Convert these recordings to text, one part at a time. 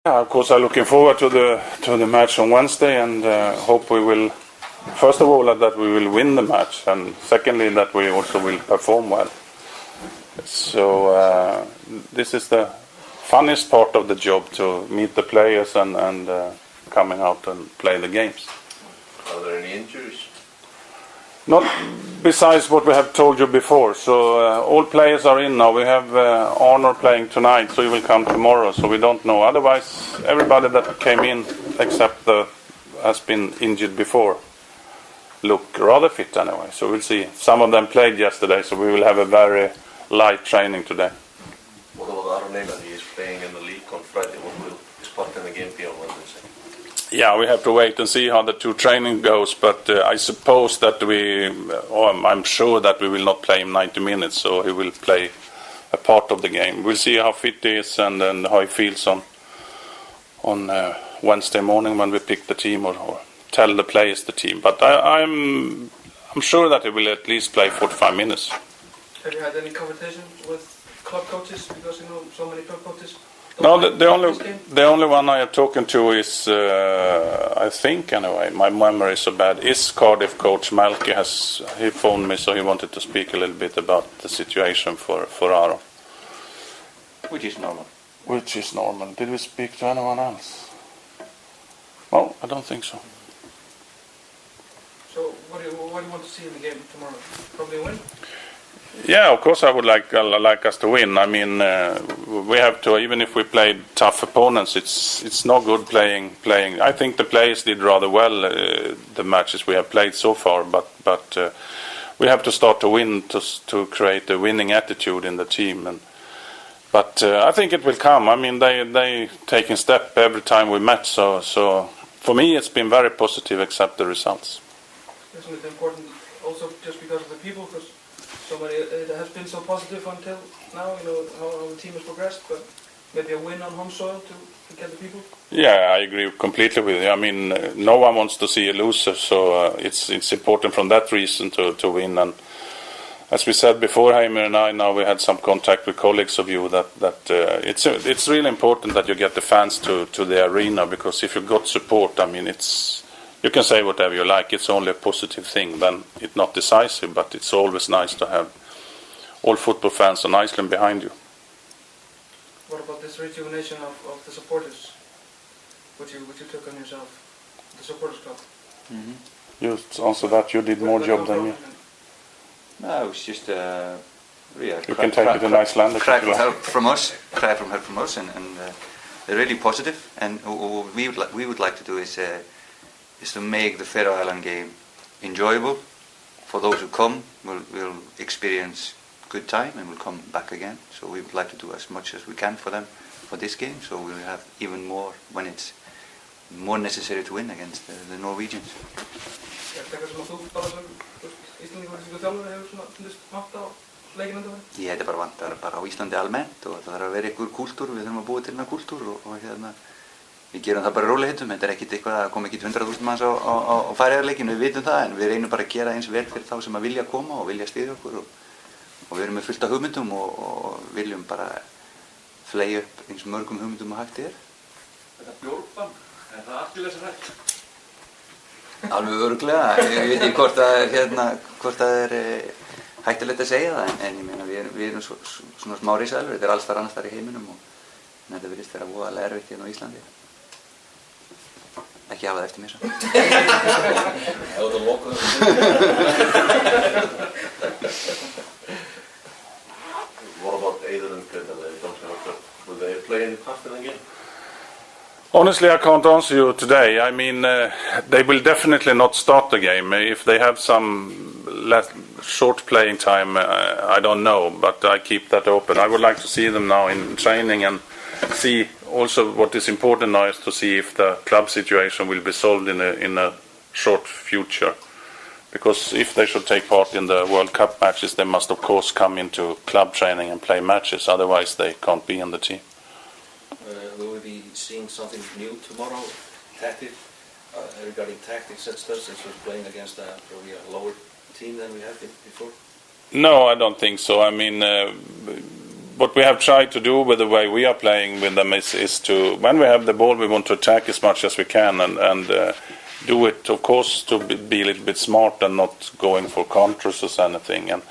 Yeah, of course, I'm looking forward to the match on Wednesday, and hope we will. First of all, that we will win the match, and secondly, that we also will perform well. So this is the funnest part of the job, to meet the players and coming out and play the games. Are there any injuries? Not besides what we have told you before. So all players are in now. We have Arnold playing tonight, so he will come tomorrow. So we don't know. Otherwise, everybody that came in, except has been injured before, look rather fit anyway. So we'll see. Some of them played yesterday, so we will have a very light training today. What about Aaron Einar? He is playing in the league on Friday. What will his part in the game be on Wednesday? Yeah, we have to wait and see how the two training goes. But I suppose that I'm sure that we will not play him 90 minutes. So he will play a part of the game. We'll see how fit he is and how he feels on Wednesday morning when we pick the team or tell the players the team. But I'm sure that he will at least play 45 minutes. Have you had any conversation with club coaches, because so many club coaches? No, the only one I have talking to is, I think anyway, my memory is so bad, is Cardiff coach Malky. He phoned me, so he wanted to speak a little bit about the situation for Aaron. Which is normal. Which is normal. Did we speak to anyone else? No, I don't think so. So what do you want to see in the game tomorrow? Probably win? Yeah, of course I would like us to win. I mean, we have to, even if we played tough opponents, it's no good playing. I think the players did rather well the matches we have played so far, but we have to start to win to create a winning attitude in the team. But I think it will come. I mean, they taking step every time we met. So for me, it's been very positive, except the results. Isn't it important also just because of the people? Because it has been so positive until now, how the team has progressed, but maybe a win on home soil to get the people? Yeah, I agree completely with you. I mean, no one wants to see a loser, so it's important from that reason to win. And as we said before, Heimer and I, now we had some contact with colleagues of you that it's really important that you get the fans to the arena, because if you got support, I mean, you can say whatever you like, it's only a positive thing. Then it's not decisive, but it's always nice to have all football fans on Iceland behind you. What about this rejuvenation of the supporters, which you took on yourself, the supporters club? Mm-hmm. You answer that, you did more job than me. No, it was just you can take it in Iceland. Cry from help from us, and they're really positive. And what we would like to do is to make the Faroe Island game enjoyable for those who come. Will experience good time and will come back again. So we would like to do as much as we can for them for this game. So we'll have even more when it's more necessary to win against the Norwegians. Ég heiti bara vantar bara á Íslandi almennt, og það þarf að vera einhver kúltúr, við þurfum að búa til einhver kúltúr og við gerum það bara rólegheitum. Þetta ekkit eitthvað, það kom ekkit 100.000 manns á Færeyjarleikinn, við vitum það, en við reynum bara að gera eins vel fyrir þá sem að vilja koma og vilja styðja okkur, og við erum með fullt af hugmyndum og viljum bara fleygja upp eins mörgum hugmyndum og hægt er. Þetta bjórbann, það allir þessar hægt? Alveg örugglega, ég veit ekki hvort það hættulegt að segja það, en ég meina við erum svona smá risaðalur, þetta alls þar annars þar í heiminum, og þetta virðist vera voðalega erfitt hérna á Íslandi. Ekki hafa það eftir mér svo. Það var það lokuð. What about Einar and Greta? Will they play any part in the game? Honestly, I can't answer you today. I mean, they will definitely not start the game. If they have some short playing time, I don't know, but I keep that open. I would like to see them now in training, and see also what is important now is to see if the club situation will be solved in a short future. Because if they should take part in the World Cup matches, they must of course come into club training and play matches, otherwise they can't be in the team. Will we be seeing something new tomorrow, regarding tactics and stuff, since we're playing against probably a lower team than we have before? No, I don't think so. I mean, what we have tried to do with the way we are playing with them is to, when we have the ball, we want to attack as much as we can and do it, of course, to be a little bit smart and not going for counters or anything. And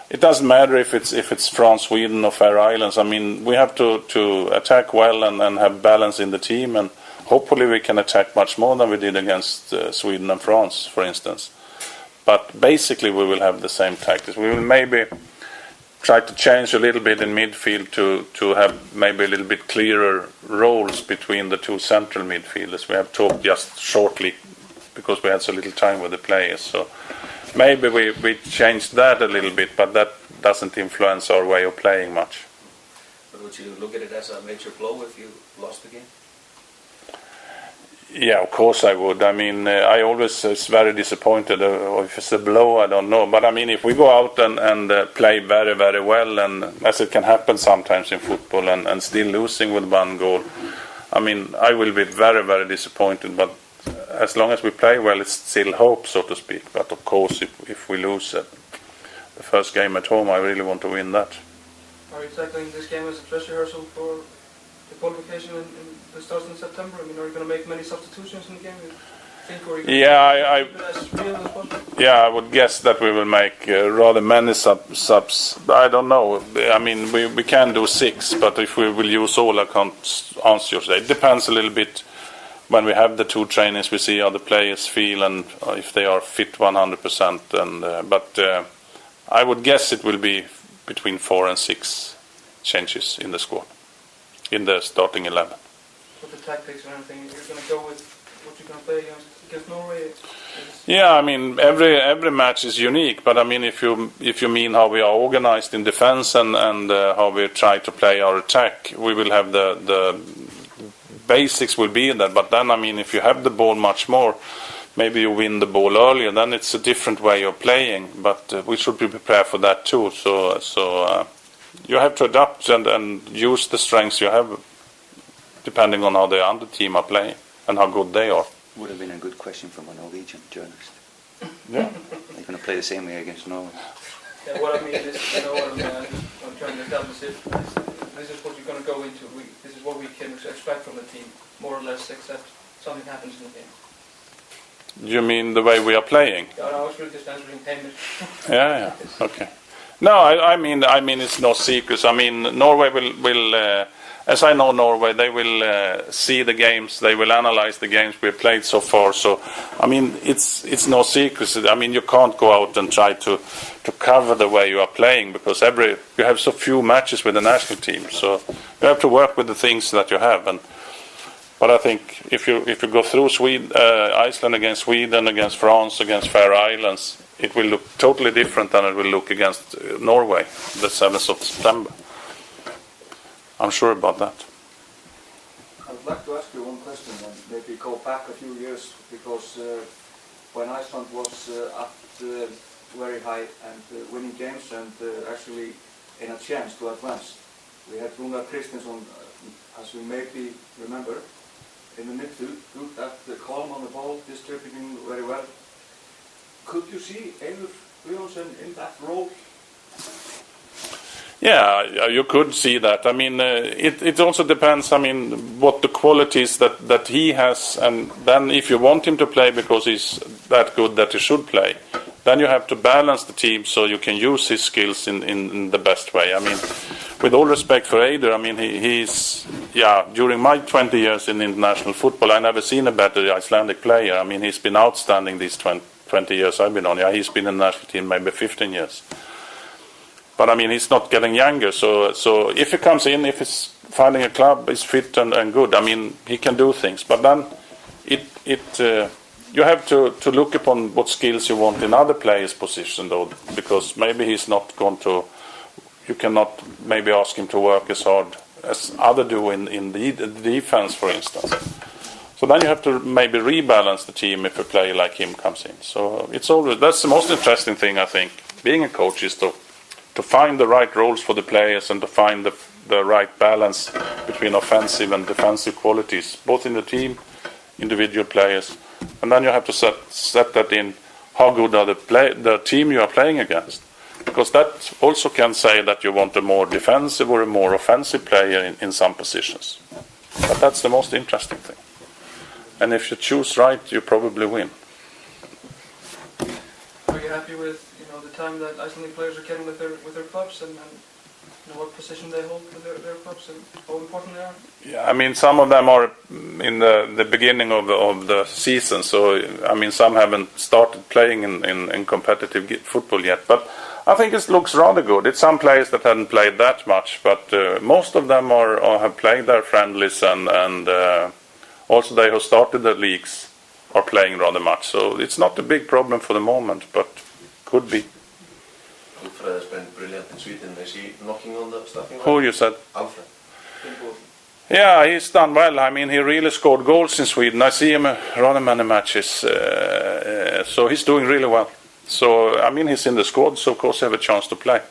it doesn't matter if it's France, Sweden, or Faroe Islands. I mean, we have to attack well and have balance in the team, and hopefully we can attack much more than we did against Sweden and France, for instance. But basically, we will have the same tactics. We will maybe try to change a little bit in midfield to have maybe a little bit clearer roles between the two central midfielders. We have talked just shortly because we had so little time with the players. So maybe we changed that a little bit, but that doesn't influence our way of playing much. But would you look at it as a major blow if you lost the game? Yeah, of course I would. I mean, I always is very disappointed. Or if it's a blow, I don't know. But I mean, if we go out and play very, very well, and as it can happen sometimes in football, and still losing with one goal, I mean, I will be very, very disappointed. But as long as we play well, it's still hope, so to speak. But of course, if we lose the first game at home, I really want to win that. Are you tackling this game as a dress rehearsal for the qualification that starts in September? I mean, are you going to make many substitutions in the game? I would guess that we will make rather many subs. I don't know. I mean, we can do 6, but if we will use all, I can't answer you. It depends a little bit when we have the 2 trainings. We see how the players feel and if they are fit 100%. But I would guess it will be between 4 and 6 changes in the squad, in the starting 11. With the tactics and everything, you're going to go with what you're going to play against Norway? Yeah, I mean, every match is unique, but I mean, if you mean how we are organized in defense and how we try to play our attack, we will have the basics will be in that. But then, I mean, if you have the ball much more, maybe you win the ball earlier, then it's a different way of playing. But we should be prepared for that too. So you have to adapt and use the strengths you have, depending on how the other team are playing and how good they are. Would have been a good question from a Norwegian journalist. Yeah. They're going to play the same way against Norway. Yeah, what I mean is, you know, I'm trying to establish it. This is what you're going to go into. This is what we can expect from the team, more or less, except something happens in the game. You mean the way we are playing? Yeah, I was really just answering Hamish. Yeah, okay. No, I mean it's no secret. I mean, Norway will as I know Norway, they will see the games, they will analyze the games we've played so far. So, I mean, it's no secret. I mean, you can't go out and try to cover the way you are playing because you have so few matches with the national team. So you have to work with the things that you have. But I think if you go through Iceland against Sweden, against France, against Faroe Islands, it will look totally different than it will look against Norway, the 7th of September. I'm sure about that. I would like to ask you one question and maybe go back a few years because when Iceland was at very high and winning games and actually in a chance to advance, we had Rúnar Kristinsson, as you maybe remember, in the midfield, good at the calm on the ball, distributing very well. Could you see Eiður Guðjónsson in that role? Yeah, you could see that. I mean, it also depends, I mean, what the qualities that he has, and then if you want him to play because he's that good that he should play, then you have to balance the team so you can use his skills in the best way. I mean, with all respect for Eiður, I mean, he's during my 20 years in international football, I never seen a better Icelandic player. I mean, he's been outstanding these 20 years I've been on. Yeah, he's been in the national team maybe 15 years. But I mean, he's not getting younger. So if he comes in, if he's finding a club, is fit and good, I mean, he can do things. But then you have to look upon what skills you want in other players' position, though, because maybe he's not going to. You cannot maybe ask him to work as hard as others do in the defense, for instance. So then you have to maybe rebalance the team if a player like him comes in. So that's the most interesting thing, I think. Being a coach is to find the right roles for the players and to find the right balance between offensive and defensive qualities, both in the team, individual players, and then you have to set that in how good are the team you are playing against. Because that also can say that you want a more defensive or a more offensive player in some positions. But that's the most interesting thing. And if you choose right, you probably win. Are you happy with the time that Icelandic players are getting with their clubs and what position they hold with their clubs and how important they are? Yeah, I mean, some of them are in the beginning of the season, so I mean, some haven't started playing in competitive football yet. But I think it looks rather good. It's some players that hadn't played that much, but most of them have played their friendlies and also they who started the leagues are playing rather much. So it's not a big problem for the moment, but could be. Alfred has been brilliant in Sweden. Is he knocking on the starting line? Who you said? Alfred. Yeah, he's done well. I mean, he really scored goals in Sweden. I see him rather many matches, so he's doing really well. So, I mean, he's in the squad, so of course he have a chance to play.